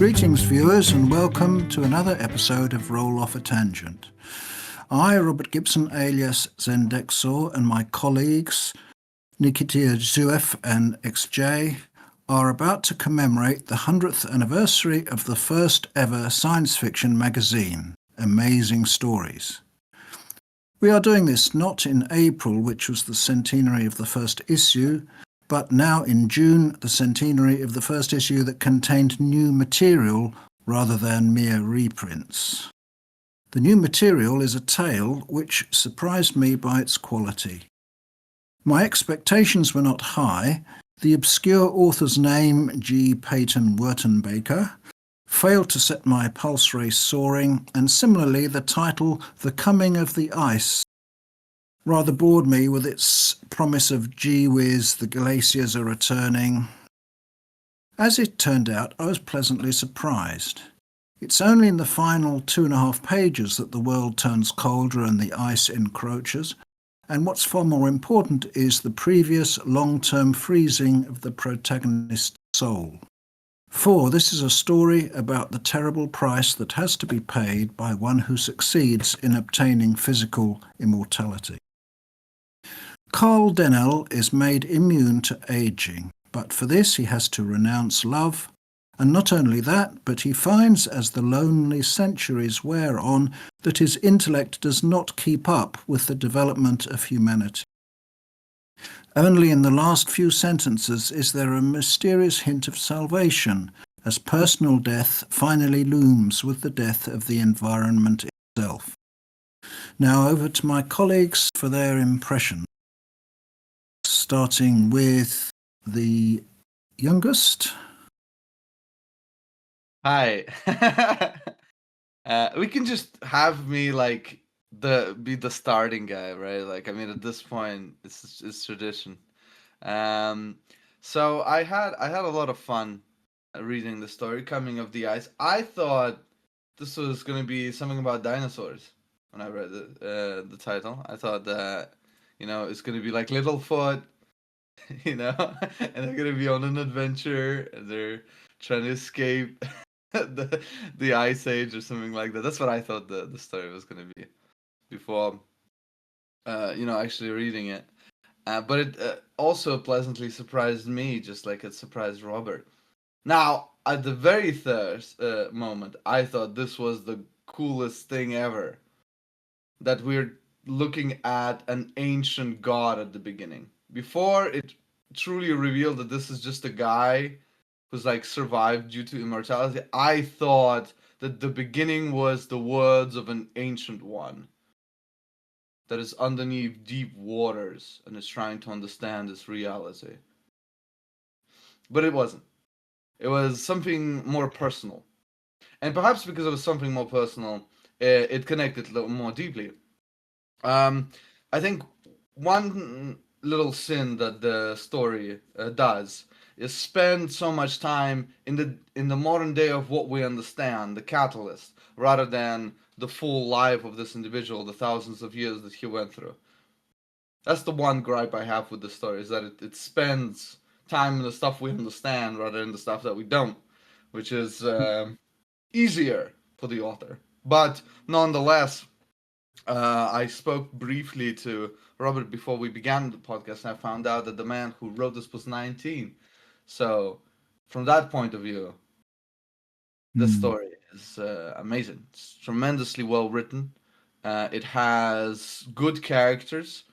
Greetings, viewers, and welcome to another episode of Roll Off a Tangent. I, Robert Gibson, alias Zendexor, and my colleagues, Nikita Zuev and XJ, are about to commemorate the 100th anniversary of the first ever science fiction magazine, Amazing Stories. We are doing this not in April, which was the centenary of the first issue, but now in June, the centenary of the first issue that contained new material rather than mere reprints. The new material is a tale which surprised me by its quality. My expectations were not high. The obscure author's name, G. Peyton Wertenbaker, failed to set my pulse rate soaring, and similarly the title, The Coming of the Ice, rather bored me with its promise of gee whiz, the glaciers are returning. As it turned out, I was pleasantly surprised. It's only in the final 2.5 pages that the world turns colder and the ice encroaches, and what's far more important is the previous long-term freezing of the protagonist's soul. For this is a story about the terrible price that has to be paid by one who succeeds in obtaining physical immortality. Carl Dennell is made immune to aging, but for this he has to renounce love, and not only that, but he finds as the lonely centuries wear on that his intellect does not keep up with the development of humanity. Only in the last few sentences is there a mysterious hint of salvation, as personal death finally looms with the death of the environment itself. Now over to my colleagues for their impressions. Starting with the youngest. Hi. We can just have me be the starting guy, right? I mean, at this point, it's tradition. So I had a lot of fun reading the story, Coming of the Ice. I thought this was gonna be something about dinosaurs when I read the title. I thought that it's gonna be like Littlefoot. And they're gonna be on an adventure and they're trying to escape the ice age or something like that. That's what I thought the story was gonna be before actually reading it. But it also pleasantly surprised me, just like it surprised Robert. Now, at the very first moment, I thought this was the coolest thing ever. That we're looking at an ancient god at the beginning. Before it truly revealed that this is just a guy who's survived due to immortality, I thought that the beginning was the words of an ancient one that is underneath deep waters and is trying to understand this reality. But it wasn't. It was something more personal. And perhaps because it was something more personal, it connected a little more deeply. I think one little sin that the story does is spend so much time in the modern day of what we understand, the catalyst, rather than the full life of this individual, the thousands of years that he went through. That's the one gripe I have with the story, is that it spends time in the stuff we understand rather than the stuff that we don't, which is easier for the author. But nonetheless, I spoke briefly to Robert before we began the podcast, and I found out that the man who wrote this was 19. So, from that point of view, the story is amazing. It's tremendously well written. It has good characters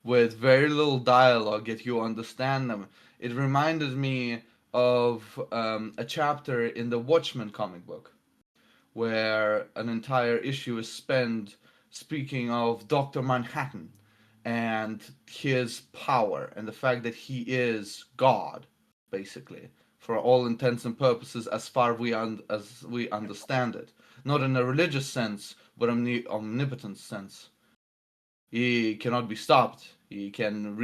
with very little dialogue, yet you understand them. It reminded me of a chapter in the Watchmen comic book, where an entire issue is spent speaking of Dr. Manhattan and his power and the fact that he is God, basically, for all intents and purposes, as far as we understand it. Not in a religious sense, but in the omnipotent sense. He cannot be stopped. He can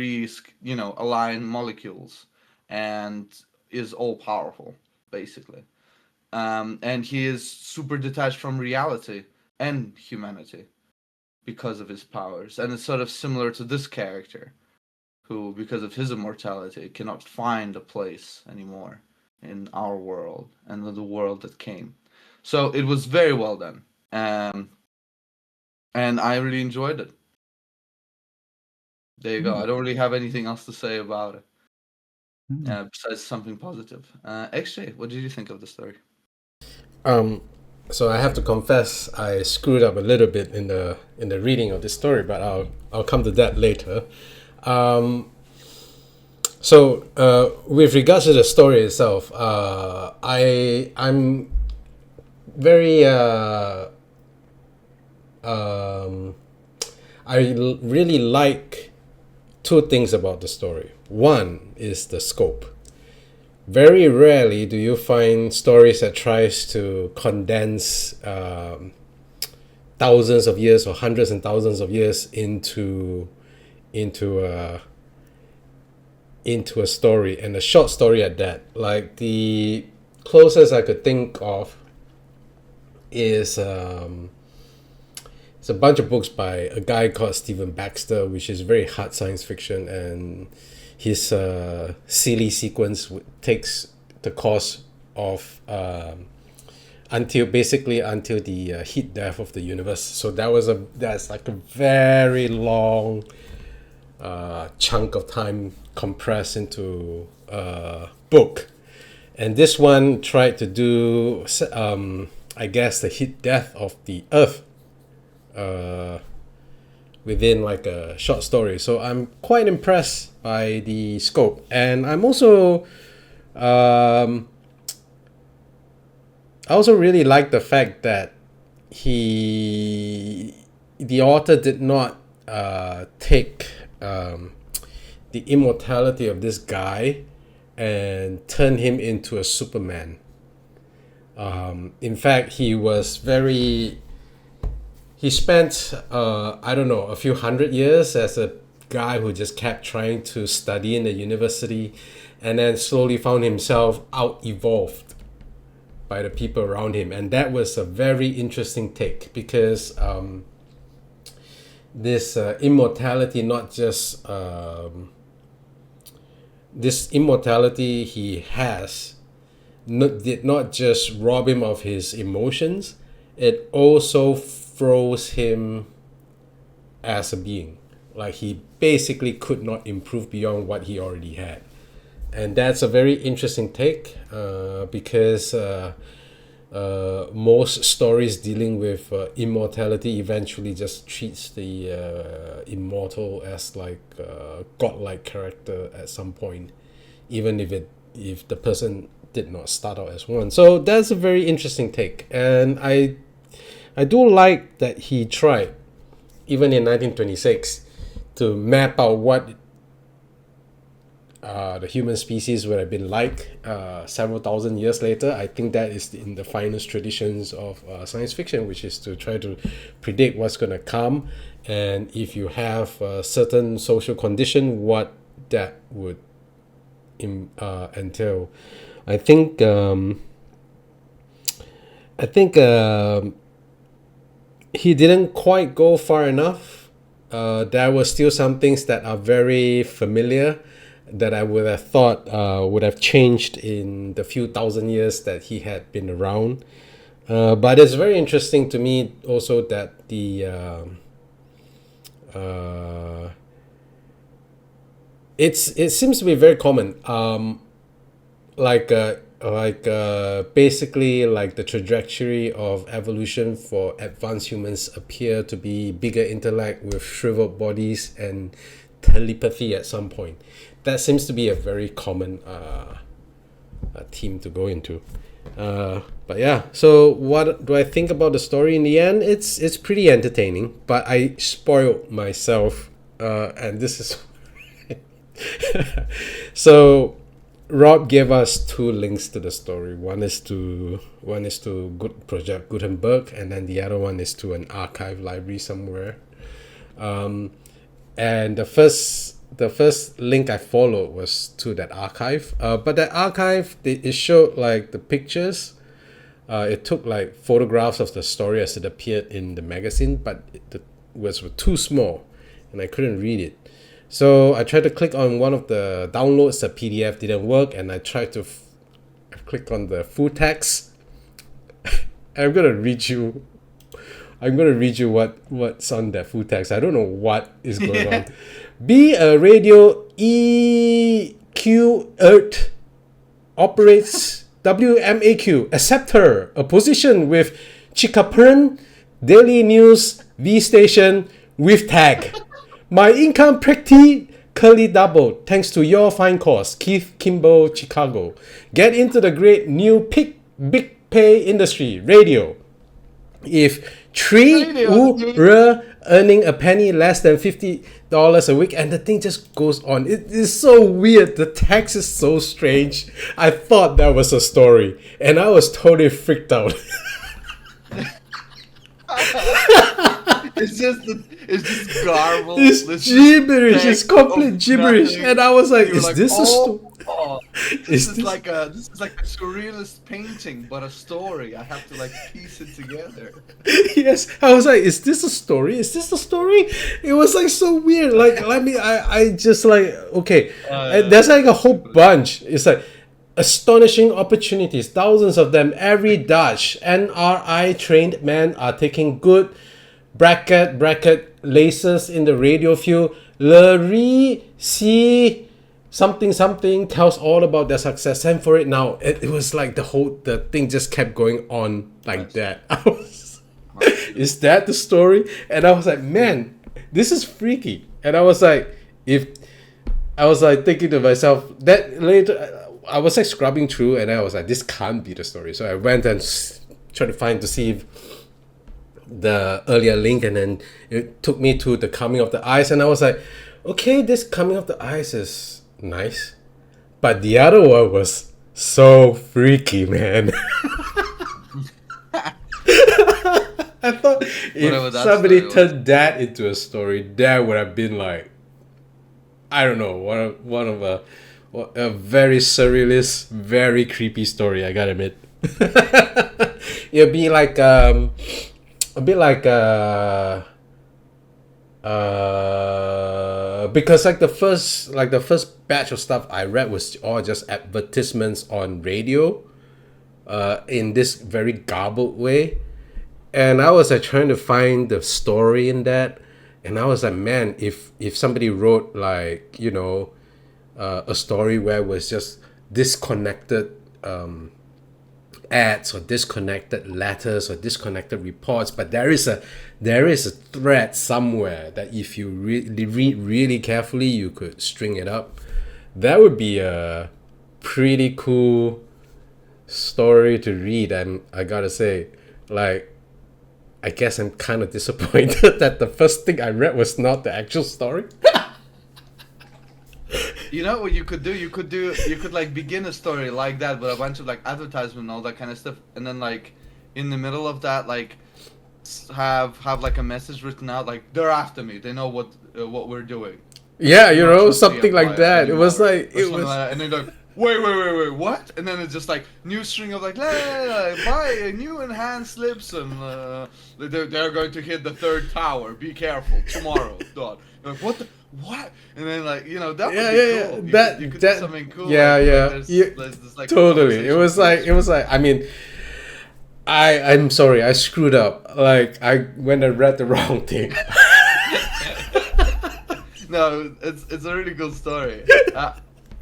align molecules and is all powerful, basically. And he is super detached from reality and humanity because of his powers. And it's sort of similar to this character, who, because of his immortality, cannot find a place anymore in our world and the world that came. So it was very well done, and I really enjoyed it. There you go. I don't really have anything else to say about it besides something positive. XJ, what did you think of the story? So I have to confess I screwed up a little bit in the reading of this story, but I'll come to that later. With regards to the story itself, I'm very really like two things about the story. One is the scope. Very rarely do you find stories that tries to condense thousands of years or hundreds and thousands of years into a story, and a short story at that. Like the closest I could think of is it's a bunch of books by a guy called Stephen Baxter, which is very hard science fiction, and his silly sequence takes the course of until the heat death of the universe. So that's like a very long chunk of time compressed into a book, and this one tried to do I guess the heat death of the Earth within like a short story. So I'm quite impressed by the scope, and I'm also I also really like the fact that the author did not take the immortality of this guy and turn him into a Superman. In fact, he spent I don't know, a few hundred years as a guy who just kept trying to study in the university, and then slowly found himself out evolved by the people around him. And that was a very interesting take, because this immortality not just this immortality he has did not just rob him of his emotions, it also froze him as a being. Like, he basically could not improve beyond what he already had. And that's a very interesting take, because most stories dealing with immortality eventually just treats the immortal as like a godlike character at some point, even if the person did not start out as one. So that's a very interesting take, and I do like that he tried, even in 1926, to map out what the human species would have been like several thousand years later. I think that is in the finest traditions of science fiction, which is to try to predict what's going to come, and if you have a certain social condition, what that would entail. I think he didn't quite go far enough. There were still some things that are very familiar that I would have thought would have changed in the few thousand years that he had been around. But it's very interesting to me also that it seems to be very common. Basically, like, the trajectory of evolution for advanced humans appear to be bigger intellect with shriveled bodies and telepathy at some point. That seems to be a very common theme to go into. But yeah, so what do I think about the story in the end? It's pretty entertaining, but I spoiled myself, and this is so Rob gave us two links to the story. One is to Project Gutenberg, and then the other one is to an archive library somewhere. And the first link I followed was to that archive. But that archive, it showed like the pictures. It took like photographs of the story as it appeared in the magazine, but it was too small, and I couldn't read it. So I tried to click on one of the downloads. The PDF didn't work, and I tried to I've clicked on the full text. I'm gonna read you what's on that full text. I don't know what is going on. Be a radio EQ Earth operates WMAQ acceptor, a position with Chikapern Daily News V station with tag. My income practically doubled thanks to your fine course, Keith Kimball, Chicago. Get into the great new big pay industry, radio. If were earning a penny less than $50 a week, and the thing just goes on. It is so weird. The text is so strange. I thought that was a story, and I was totally freaked out. It's just garble. It's gibberish. It's complete gibberish. Nothing. And I was like, You're is like, this a story? This is like a surrealist painting, but a story. I have to like piece it together. Yes, I was like, is this a story? Is this a story? It was like so weird. Like, I just like, okay. And there's like a whole bunch. It's like astonishing opportunities, thousands of them every Dutch NRI trained men are taking good bracket laces in the radio field. Le C something tells all about their success, and for it now it was like the thing just kept going on like that. Is that the story? And I was like, man, this is freaky. And I was like thinking to myself that later I was like scrubbing through, and I was like, this can't be the story. So I went and tried to see if the earlier link, and then it took me to the Coming of the Ice, and I was like, okay, this Coming of the Ice is nice, but the other one was so freaky, man. I thought if somebody turned that into a story, that would have been like, I don't know, one of a very surrealist, very creepy story, I gotta admit. It'd be like a bit like because like the first batch of stuff I read was all just advertisements on radio, in this very garbled way, and I was like trying to find the story in that, and I was like, man, if somebody wrote like, you know, a story where it was just disconnected ads or disconnected letters or disconnected reports, but there is a thread somewhere that if you read really carefully, you could string it up. That would be a pretty cool story to read. And I gotta say, like, I guess I'm kind of disappointed that the first thing I read was not the actual story. You know what you could do? You could like begin a story like that with a bunch of like advertisement and all that kind of stuff, and then like in the middle of that, like have like a message written out, like they're after me. They know what we're doing. Yeah, you know, something like that. It was like and then like wait, what? And then it's just like new string of like buy a new enhanced lips, and they're going to hit the third tower. Be careful tomorrow, dog. Like, what? And then like, you know, that would be cool. You could do something cool. Yeah. There's, like, Totally. It was like I mean, I'm sorry, I screwed up. Like when I read the wrong thing. No, it's a really cool story.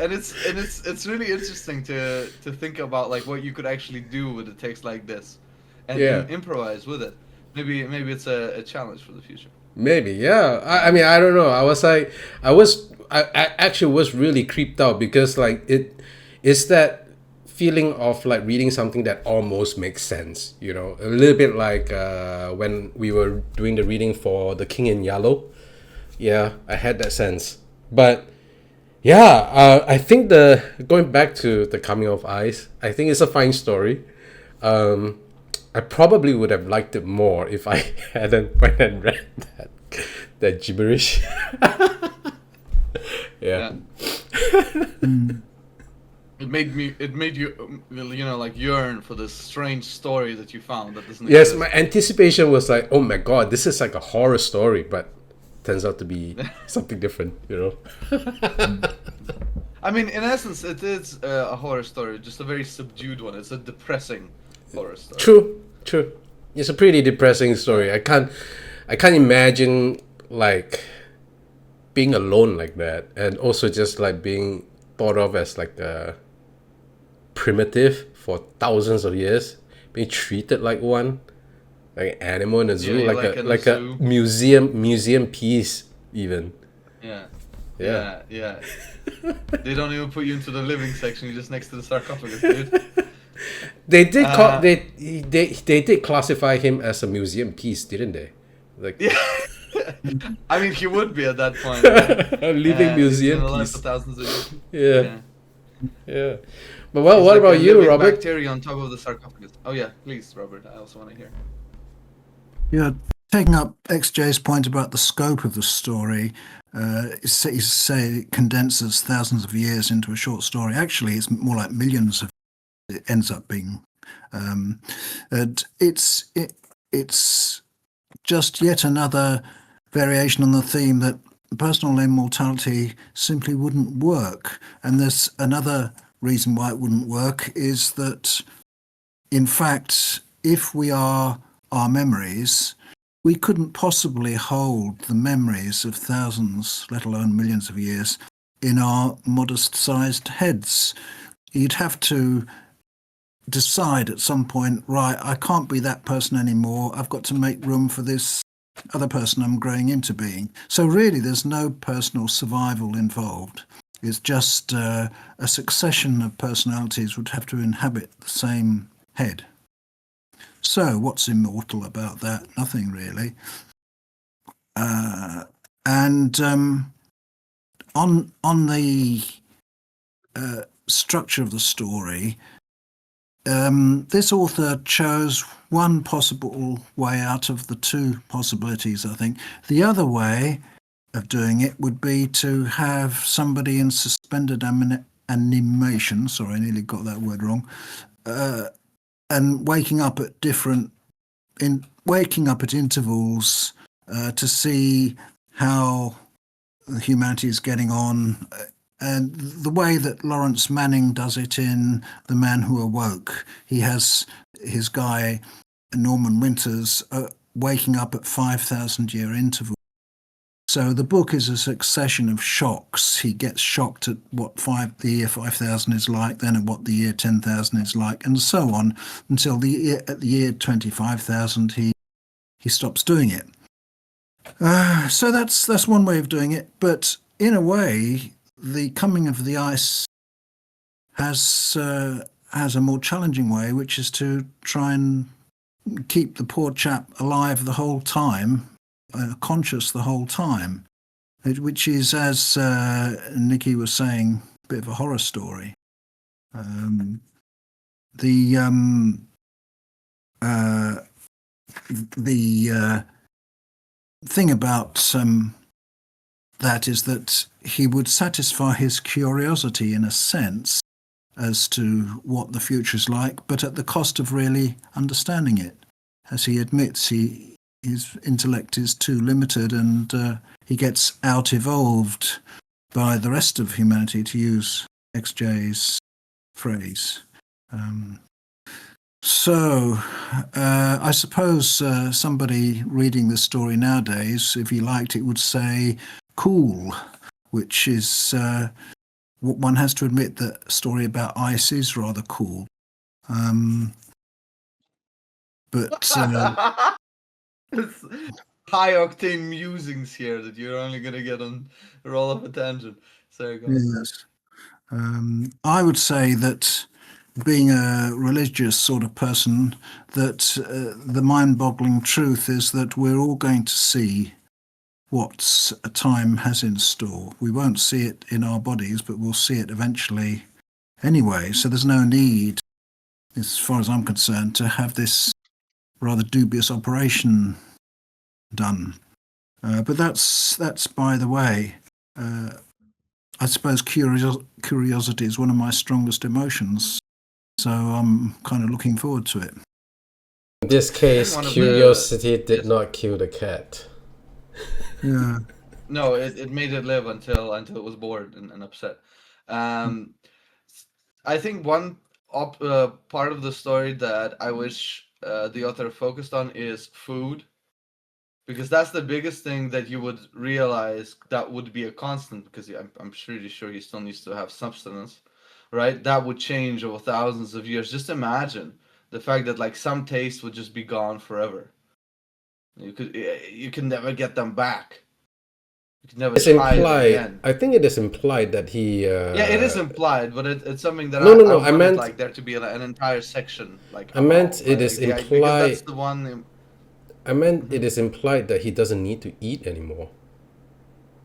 And it's really interesting to think about like what you could actually do with a text like this, and improvise with it. Maybe it's a challenge for the future. Maybe, yeah. I mean, I don't know. I actually was really creeped out because like it's that feeling of like reading something that almost makes sense, you know, a little bit like when we were doing the reading for The King in Yellow. Yeah, I had that sense. But yeah, I think going back to The Coming of Ice, I think it's a fine story. I probably would have liked it more if I hadn't went and read that gibberish. Yeah. It made you, you know, like yearn for this strange story that you found that doesn't Yes, exist. my anticipation was like, oh my god, this is like a horror story, but turns out to be something different, you know. I mean, in essence, it is a horror story, just a very subdued one. It's a depressing horror story. True. It's a pretty depressing story. I can't imagine like being alone like that, and also just like being thought of as like a primitive for thousands of years, being treated like one, like an animal in a zoo, Yeah, like in a like a zoo. museum piece even. Yeah. Yeah. Yeah. They don't even put you into the living section. You're just next to the sarcophagus, dude. They did they did classify him as a museum piece, didn't they? Like Yeah. I mean, he would be at that point. a living He's museum been alive piece. for thousands of years. Yeah. But what He's like about a you, living Robert? bacteria on top of the sarcophagus. Oh yeah, please, Robert. I also want to hear. Yeah, taking up XJ's point about the scope of the story, you say it condenses thousands of years into a short story. Actually, it's more like millions of. It ends up being, and it's just yet another variation on the theme that personal immortality simply wouldn't work. And there's another reason why it wouldn't work is that, in fact, if we are our memories, we couldn't possibly hold the memories of thousands, let alone millions of years, in our modest-sized heads. You'd have to decide at some point, right, I can't be that person anymore. I've got to make room for this other person I'm growing into being. So really, there's no personal survival involved. It's just a succession of personalities would have to inhabit the same head. So what's immortal about that? Nothing really. And on the structure of the story, this author chose one possible way out of the two possibilities, I think. The other way of doing it would be to have somebody in suspended animation, sorry, I nearly got that word wrong, and waking up at intervals to see how humanity is getting on. And the way that Lawrence Manning does it in The Man Who Awoke, he has his guy, Norman Winters, waking up at 5,000-year intervals. So the book is a succession of shocks. He gets shocked at what the year 5,000 is like, then at what the year 10,000 is like, and so on, until at the year 25,000 he stops doing it. So that's one way of doing it. But in a way, the coming of the ice has a more challenging way, which is to try and keep the poor chap alive the whole time, conscious the whole time, which is, as Nikki was saying, a bit of a horror story. The thing about that is that he would satisfy his curiosity in a sense as to what the future is like, but at the cost of really understanding it. As he admits, his intellect is too limited, and he gets out-evolved by the rest of humanity, to use XJ's phrase. So I suppose somebody reading this story nowadays, if he liked it, would say cool, which is what one has to admit that a story about ice is rather cool. But It's high-octane musings here that you're only going to get on Roll Off a Tangent. Sorry, go on. yes, I would say that being a religious sort of person, that the mind-boggling truth is that we're all going to see what a time has in store. We won't see it in our bodies, but we'll see it eventually anyway. So there's no need, as far as I'm concerned, to have this rather dubious operation done. But that's by the way. I suppose curiosity is one of my strongest emotions, so I'm kind of looking forward to it. In this case, curiosity did not kill the cat. Yeah. No, it made it live until it was bored and upset. I think one part of the story that I wish the author focused on is food, because that's the biggest thing that you would realize that would be a constant, because I'm pretty sure he still needs to have substance, right? That would change over thousands of years. Just imagine the fact that like some taste would just be gone forever. You can never get them back. You can never It's try it implied. again. I think it is implied that he. Yeah, it is implied, but it's something that No, I, no, I no. I wanted meant. like there to be an entire section like I meant about, it is like, because that's implied. the one. I meant it is implied that he doesn't need to eat anymore.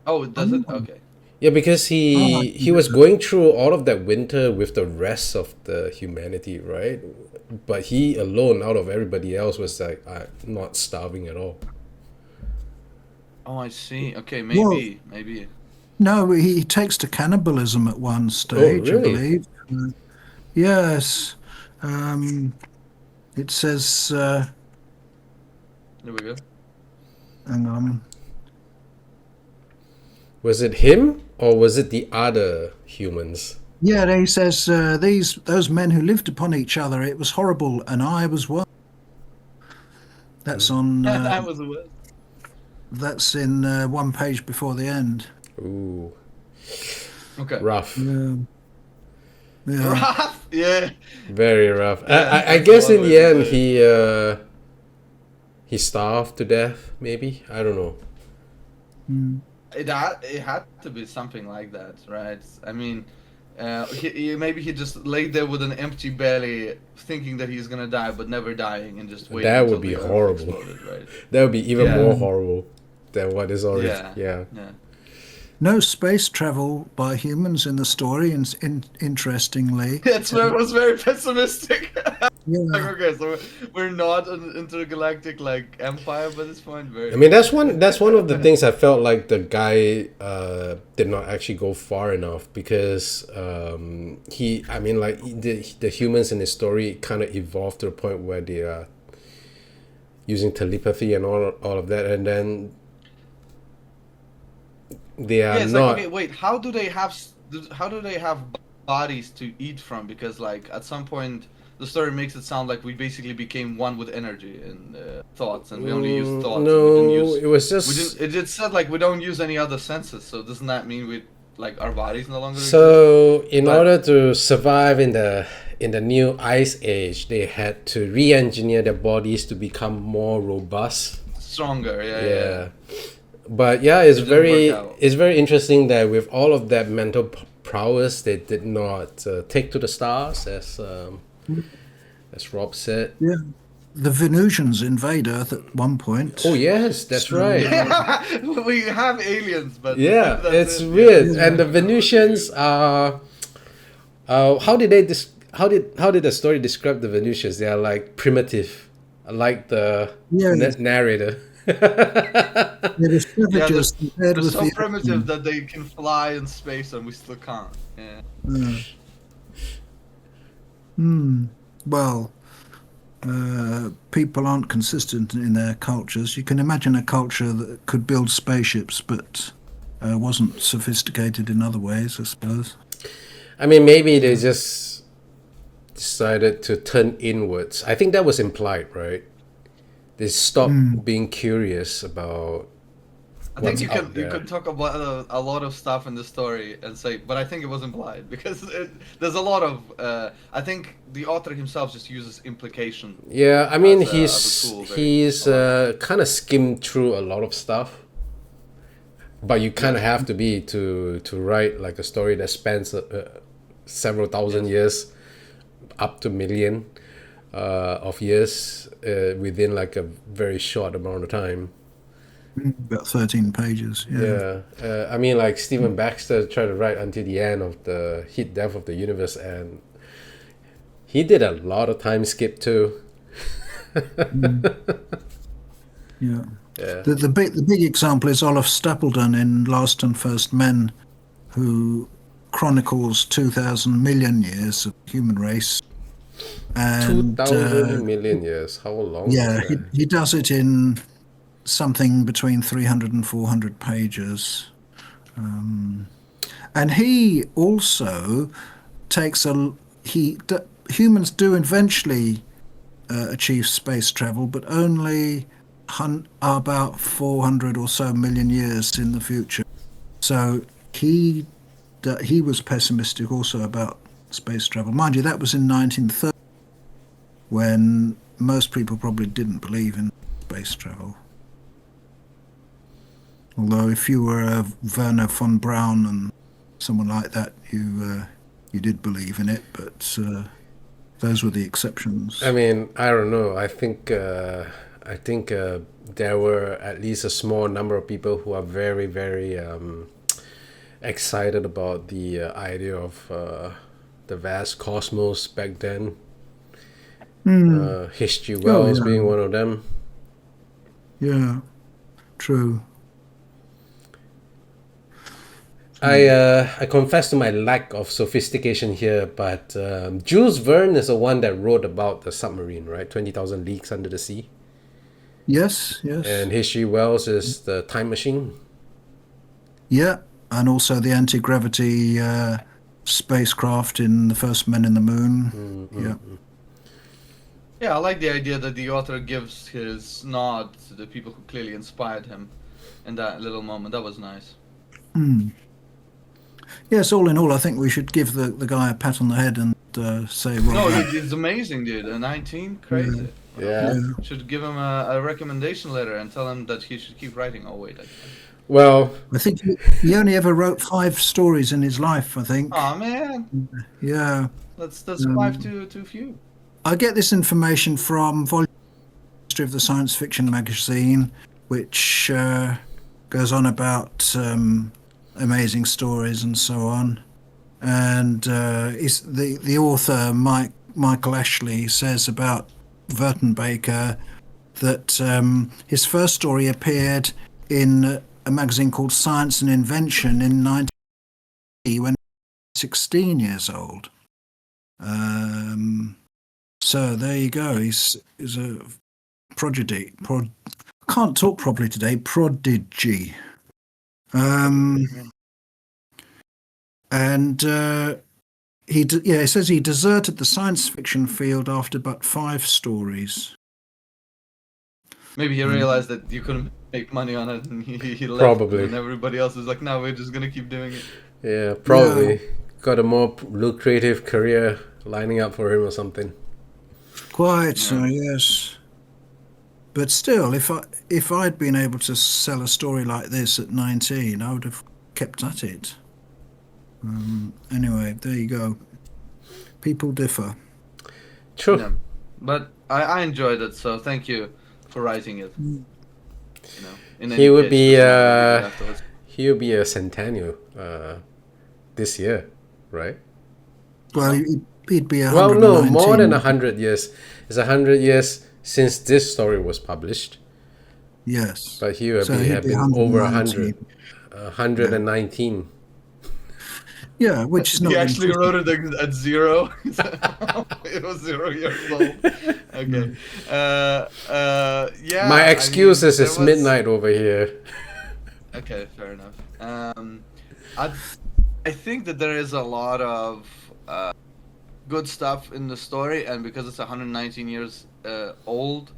Oh, does it? Okay. Yeah, because Oh, he was going through all of that winter with the rest of the humanity, right? But he alone, out of everybody else, was like not starving at all. Oh, I see. Okay, Well, maybe. no, he takes to cannibalism at one stage, I really? believe. Yes. It says, There we go. hang on. Was it him or was it the other humans? Yeah, he says, those men who lived upon each other, it was horrible, and I was one. That's on. That was a word. That's in one page before the end. Ooh, Okay. rough. Yeah. Yeah. Rough. Yeah. Very rough. Yeah, I that's guess one in way the to end say he starved to death. Maybe, I don't know. It had to be something like that, right? I mean, maybe he just laid there with an empty belly, thinking that he's gonna die, but never dying, and just waiting That until would be the Earth horrible. exploded, right? That would be even Yeah. more horrible than what is already. Yeah. Yeah. Yeah. No space travel by humans in the story, and interestingly, That's where it was very pessimistic. yeah, Like, okay, so we're not an intergalactic like empire by this point. Very. I mean, that's one of the things I felt like the guy did not actually go far enough, because the humans in the story kind of evolved to the point where they are using telepathy and all of that, and then they are Yeah, it's not. like, okay, wait, how do they have bodies to eat from? Because like at some point the story makes it sound like we basically became one with energy and thoughts, and we only use thoughts. And we didn't No, use. it was just. It just said like we don't use any other senses. So doesn't that mean we like our bodies no longer exist? So in But- order to survive in the new ice age, they had to re-engineer their bodies to become more robust. Stronger, yeah. Yeah. But yeah, it's It didn't work out. very interesting that with all of that mental prowess, they did not take to the stars, as Rob said. yeah. The Venusians invade Earth at one point. Oh yes, that's right. We have aliens, but Yeah, that's it's it, yeah. weird. And the Venusians are. How did how did the story describe the Venusians? They are like primitive, like the Yeah. narrator. They were savages compared They're with so the primitive that they can fly in space and we still can't. Yeah. Well, people aren't consistent in their cultures. You can imagine a culture that could build spaceships, but wasn't sophisticated in other ways, I suppose. I mean, maybe they just decided to turn inwards. I think that was implied, right? They stopped being curious about. I think what's you out can there. talk about a lot of stuff in the story and say, but I think it was implied because there's a lot of. I think the author himself just uses implication. Yeah, I mean, as a tool, very he's well. kind of skimmed through a lot of stuff, but you kind of have to be to write like a story that spans several thousand years, up to million of years within like a very short amount of time. About 13 pages. Yeah. Yeah, I mean, like Stephen Baxter tried to write until the end of the heat death of the universe, and he did a lot of time skip too. Yeah. Yeah. The big example is Olaf Stapledon in Last and First Men, who chronicles 2,000 million years of human race. And 2,000 million years. How long? yeah, is that? he does it in something between 300 and 400 pages. And he also takes humans do eventually achieve space travel, but only about 400 or so million years in the future. So he was pessimistic also about space travel. Mind you, that was in 1930, when most people probably didn't believe in space travel. Although if you were a Werner von Braun and someone like that, you did believe in it, but those were the exceptions. I mean, I don't know. I think there were at least a small number of people who are very, very excited about the idea of the vast cosmos back then. H.G. Wells being one of them. Yeah, true. I confess to my lack of sophistication here, but Jules Verne is the one that wrote about the submarine, right? 20,000 Leagues Under the Sea. Yes, yes. And H.G. Wells is the Time Machine. Yeah, and also the anti-gravity spacecraft in The First Men in the Moon. Yeah. Yeah, I like the idea that the author gives his nod to the people who clearly inspired him in that little moment. That was nice. Yes, all in all, I think we should give the guy a pat on the head and say, well, No, he's amazing, dude. A 19, crazy. Yeah. Should give him a recommendation letter and tell him that he should keep writing. Oh wait, Well, I think he only ever wrote 5 stories in his life, I think. oh man, Yeah. that's 5 too few. I get this information from Volume History of the Science Fiction magazine, which goes on about amazing stories and so on. And the author, Michael Ashley, says about Wertenbaker that his first story appeared in a magazine called Science and Invention in 1980 when he was 16 years old. So there you go. He's a prodigy. Can't talk properly today. Prodigy. And he says he deserted the science fiction field after but 5 stories. Maybe he realized that you couldn't make money on it, and he left. Probably. And everybody else is like, no, we're just gonna keep doing it. Yeah, probably got a more lucrative career lining up for him or something. Quite so, yes. But still, if I'd been able to sell a story like this at 19, I would have kept at it. Anyway, there you go. People differ. True. Yeah. But I enjoyed it, so thank you for writing it. You know, in any He would case, be afterwards. he would be a centennial this year, right? Well, he'd be 119. Well, no, more than 100 years. It's 100 years since this story was published. Yes. But he would So have he'd be been over 119. 119. Yeah, which is not. He actually wrote it at 0. It was 0 years old. Okay. Yeah. My excuse is there it's was- midnight over here. Okay, fair enough. I think that there is a lot of good stuff in the story, and because it's 119 years old,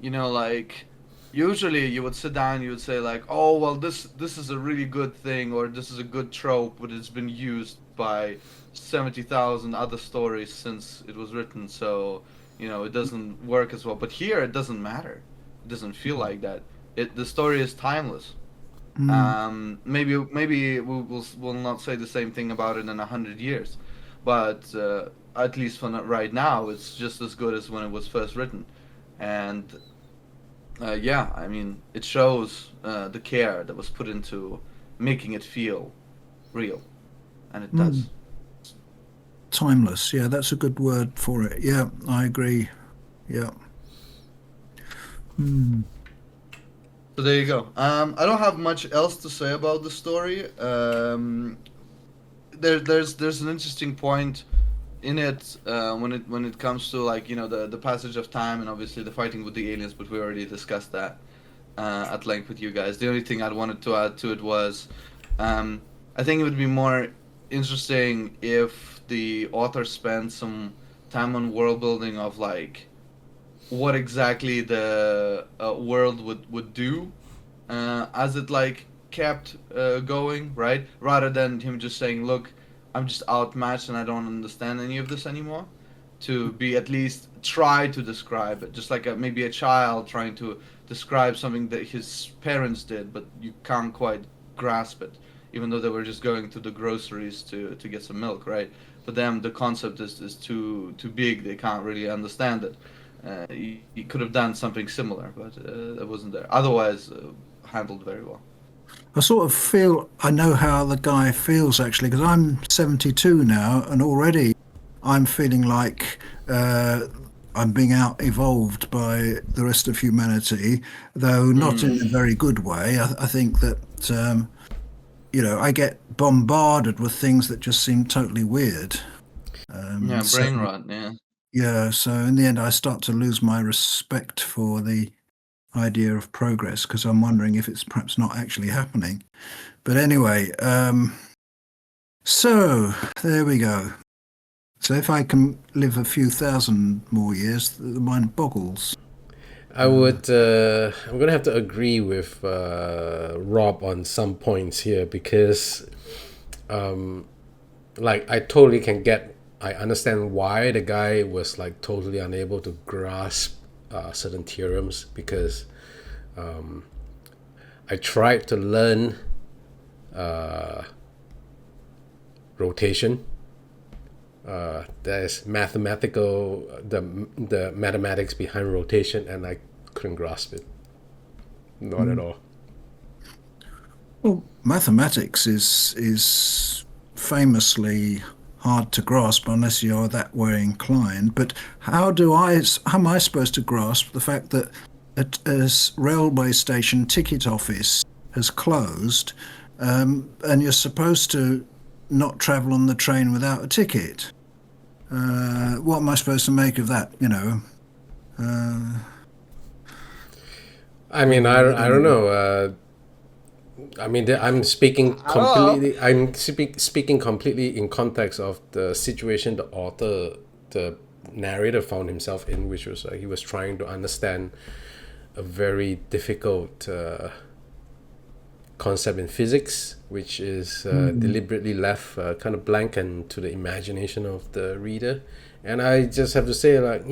you know, like usually you would sit down, you would say like, oh well, this is a really good thing, or this is a good trope, but it's been used by 70,000 other stories since it was written, so you know it doesn't work as well. But here it doesn't matter. It doesn't feel like that. The story is timeless. Maybe we'll not say the same thing about it in 100 years, but at least for right now, it's just as good as when it was first written, and yeah, I mean, it shows the care that was put into making it feel real, and it does. Timeless. Yeah, that's a good word for it. Yeah, I agree. Yeah. So there you go. I don't have much else to say about the story. There's an interesting point in it when it comes to, like, you know, the passage of time and obviously the fighting with the aliens, but we already discussed that at length with you guys. The only thing I wanted to add to it was I think it would be more interesting if the author spent some time on world building of like what exactly the world would do as it like kept going, right? Rather than him just saying, "Look, I'm just outmatched and I don't understand any of this anymore." To be at least try to describe it, just like maybe a child trying to describe something that his parents did, but you can't quite grasp it, even though they were just going to the groceries to get some milk, right? For them, the concept is too big; they can't really understand it. He could have done something similar, but it wasn't there. Otherwise, handled very well. I sort of feel I know how the guy feels actually, because I'm 72 now, and already I'm feeling like I'm being out evolved by the rest of humanity, though not in a very good way. I think that I get bombarded with things that just seem totally weird. Yeah, So, brain rot. Yeah. yeah, so in the end, I start to lose my respect for the idea of progress because I'm wondering if it's perhaps not actually happening. But anyway, so there we go. So if I can live a few thousand more years, the mind boggles. I would. I'm gonna have to agree with Rob on some points here because, like, I totally can get. I understand why the guy was like totally unable to grasp certain theorems because I tried to learn rotation. There's the mathematics behind rotation, and I couldn't grasp it. Not at all. Well, mathematics is famously hard to grasp unless you're that way inclined. But how am I supposed to grasp the fact that a railway station ticket office has closed, and you're supposed to not travel on the train without a ticket? What am I supposed to make of that? I mean, I don't know. I mean, I'm speaking completely. Speaking completely in context of the situation the author, the narrator, found himself in, which was he was trying to understand a very difficult concept in physics, which is deliberately left kind of blank and to the imagination of the reader. And I just have to say, like,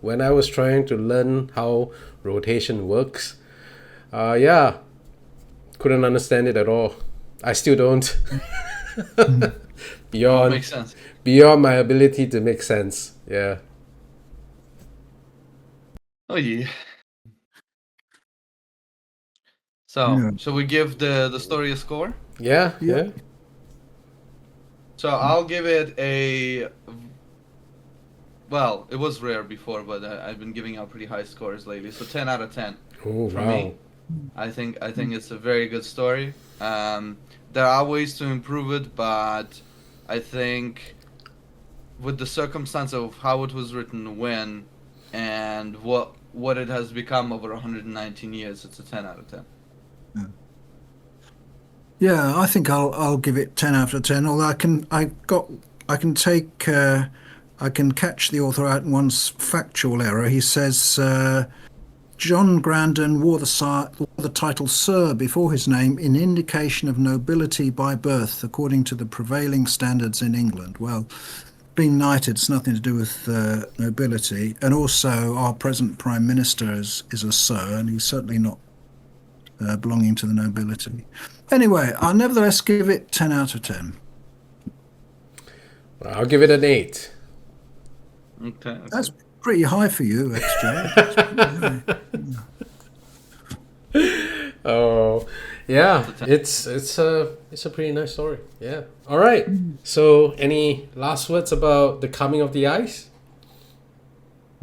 when I was trying to learn how rotation works, couldn't understand it at all. I still don't. Makes sense. Beyond my ability to make sense. Yeah. Oh yeah. So, shall we give the story a score? Yeah. So I'll give it a. Well, it was rare before, but I've been giving out pretty high scores lately. So 10 out of 10 Oh, for wow. me. I think it's a very good story. There are ways to improve it, but I think with the circumstance of how it was written, when, and what it has become over 119 years, it's a 10 out of 10. Yeah, I think I'll give it 10 out of 10. Although I can catch the author out in one factual error. He says John Grandon wore the title Sir before his name in indication of nobility by birth, according to the prevailing standards in England. Well, being knighted's nothing to do with nobility, and also our present Prime Minister is a Sir, and he's certainly not belonging to the nobility. Anyway, I'll nevertheless give it 10 out of 10. Well, I'll give it an 8. Okay. That's pretty high for you, XJ. Oh, yeah. It's a pretty nice story. Yeah. All right. So, any last words about The Coming of the Ice?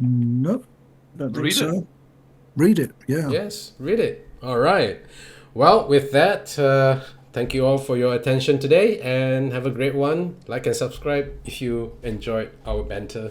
Nope, don't think Read so. it. Read it, yeah. Yes, read it. All right. Well, with that, thank you all for your attention today and have a great one. Like and subscribe if you enjoyed our banter.